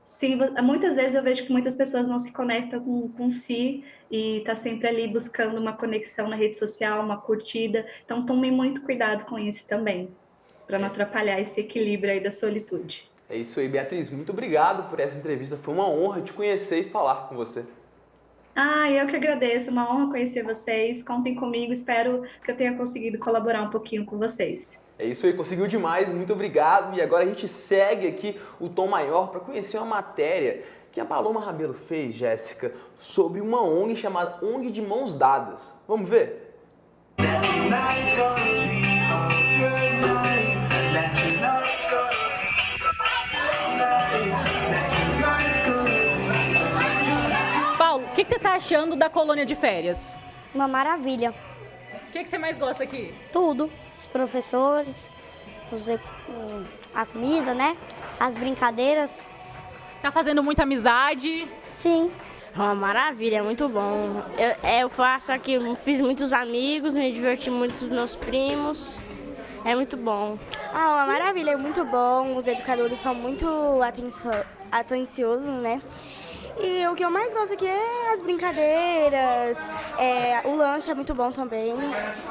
Sim, muitas vezes eu vejo que muitas pessoas não se conectam com si e tá sempre ali buscando uma conexão na rede social, uma curtida. Então tome muito cuidado com isso também, para não atrapalhar esse equilíbrio aí da solitude. É isso aí, Beatriz. Muito obrigado por essa entrevista. Foi uma honra te conhecer e falar com você. Eu que agradeço. Uma honra conhecer vocês. Contem comigo. Espero que eu tenha conseguido colaborar um pouquinho com vocês. É isso aí, conseguiu demais, muito obrigado. E agora a gente segue aqui o Tom Maior para conhecer uma matéria que a Paloma Rabelo fez, Jéssica, sobre uma ONG chamada ONG de Mãos Dadas. Vamos ver? Paulo, o que você está achando da colônia de férias? Uma maravilha. O que você mais gosta aqui? Tudo. Os professores, a comida, né? As brincadeiras. Tá fazendo muita amizade? Sim. É uma maravilha, é muito bom. Eu faço aqui, fiz muitos amigos, me diverti muito com os meus primos. É muito bom. Uma maravilha, é muito bom. Os educadores são muito atenciosos, né? E o que eu mais gosto aqui é as brincadeiras, o lanche é muito bom também.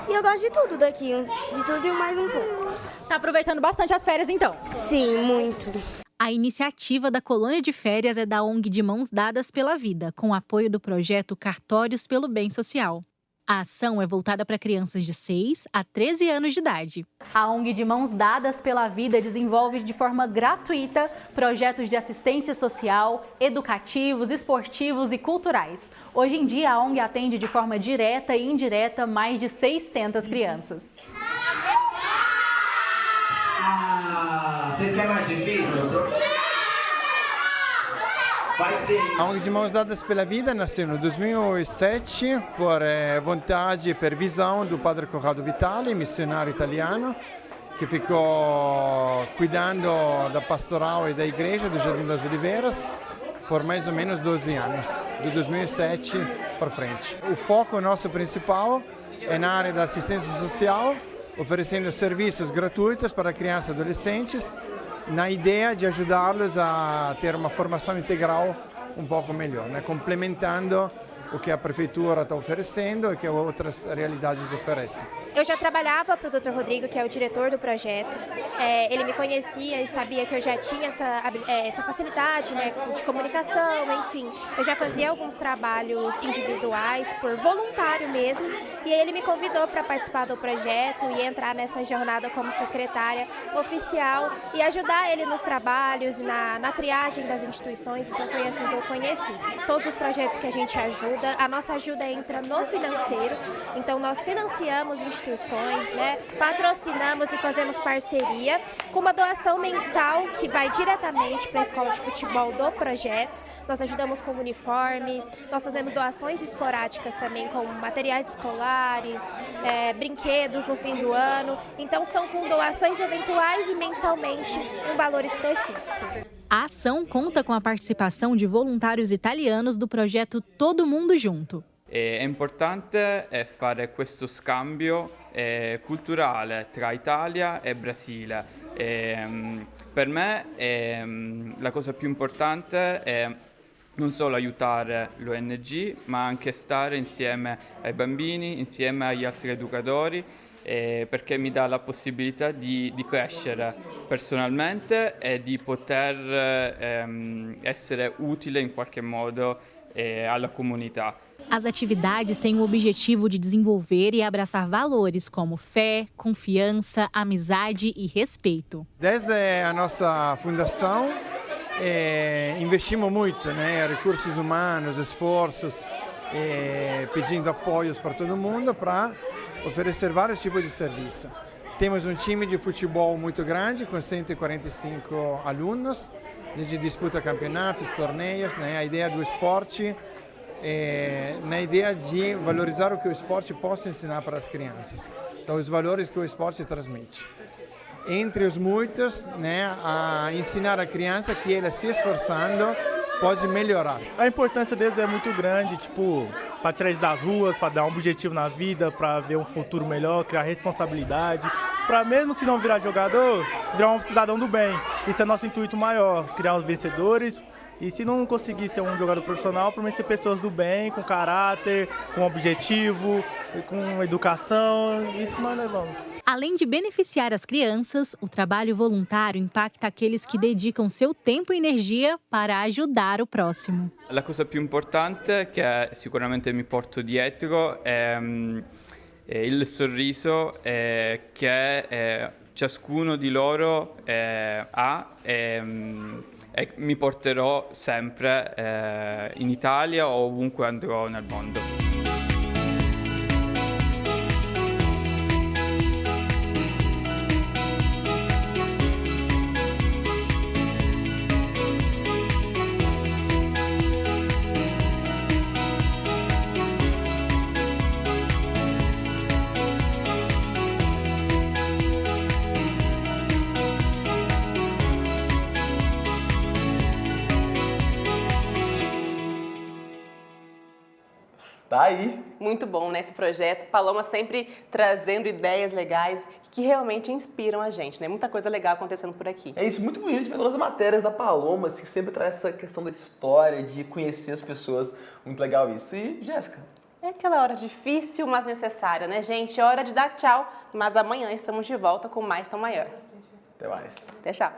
E eu gosto de tudo daqui, de tudo e mais um pouco. Tá aproveitando bastante as férias, então? Sim, muito. A iniciativa da colônia de férias é da ONG de Mãos Dadas pela Vida, com o apoio do projeto Cartórios pelo Bem Social. A ação é voltada para crianças de 6 a 13 anos de idade. A ONG de Mãos Dadas pela Vida desenvolve de forma gratuita projetos de assistência social, educativos, esportivos e culturais. Hoje em dia, a ONG atende de forma direta e indireta mais de 600 crianças. Vocês querem mais difícil? A ONG de Mãos Dadas pela Vida nasceu no 2007 por vontade e per visão do padre Corrado Vitale, missionário italiano, que ficou cuidando da pastoral e da igreja do Jardim das Oliveiras por mais ou menos 12 anos, de 2007 para frente. O foco nosso principal é na área da assistência social, oferecendo serviços gratuitos para crianças e adolescentes, na ideia de ajudá-los a ter uma formação integral um pouco melhor, né? Complementando o que a prefeitura está oferecendo e que outras realidades oferecem. Eu já trabalhava para o Dr. Rodrigo, que é o diretor do projeto. Ele me conhecia e sabia que eu já tinha essa facilidade, né, de comunicação, enfim. Eu já fazia alguns trabalhos individuais, por voluntário mesmo, e ele me convidou para participar do projeto e entrar nessa jornada como secretária oficial e ajudar ele nos trabalhos, na triagem das instituições. Então foi assim que eu conheci. Todos os projetos que a gente ajuda, a nossa ajuda entra no financeiro, então nós financiamos instituições, né? Patrocinamos e fazemos parceria com uma doação mensal que vai diretamente para a escola de futebol do projeto. Nós ajudamos com uniformes, nós fazemos doações esporádicas também com materiais escolares, brinquedos no fim do ano. Então são com doações eventuais e mensalmente um valor específico. A ação conta com a participação de voluntários italianos do projeto Todo Mundo Junto. È importante fare questo scambio culturale tra Italia e Brasile. Per me la cosa più importante è non solo aiutare l'ONG, ma anche stare insieme ai bambini, insieme agli altri educatori, perché mi dà la possibilità di crescere personalmente e di poter essere utile in qualche modo alla comunità. As atividades têm o objetivo de desenvolver e abraçar valores como fé, confiança, amizade e respeito. Desde a nossa fundação, investimos muito, né, recursos humanos, esforços, pedindo apoios para todo mundo para oferecer vários tipos de serviço. Temos um time de futebol muito grande, com 145 alunos. A gente disputa campeonatos, torneios, né? A ideia do esporte na ideia de valorizar o que o esporte possa ensinar para as crianças. Então, os valores que o esporte transmite. Entre os muitos, né, a ensinar a criança que ela se esforçando pode melhorar. A importância deles é muito grande, tipo, para tirar eles das ruas, para dar um objetivo na vida, para ver um futuro melhor, criar responsabilidade, para mesmo se não virar jogador, virar um cidadão do bem. Isso é nosso intuito maior, criar os vencedores. E se não conseguir ser um jogador profissional, pelo menos ser pessoas do bem, com caráter, com objetivo, com educação, isso que nós levamos. Além de beneficiar as crianças, o trabalho voluntário impacta aqueles que dedicam seu tempo e energia para ajudar o próximo. La cosa più importante che sicuramente mi porto dietro è il sorriso che ciascuno di loro ha e mi porterò sempre in Italia o ovunque andrò nel mondo. Tá aí. Muito bom, né, esse projeto. Paloma sempre trazendo ideias legais que realmente inspiram a gente, né? Muita coisa legal acontecendo por aqui. É isso, muito bonito ver todas as matérias da Paloma, assim, que sempre traz essa questão da história, de conhecer as pessoas. Muito legal isso. E, Jéssica? É aquela hora difícil, mas necessária, né, gente? É hora de dar tchau, mas amanhã estamos de volta com mais Tom Maior. Até mais. Até tchau.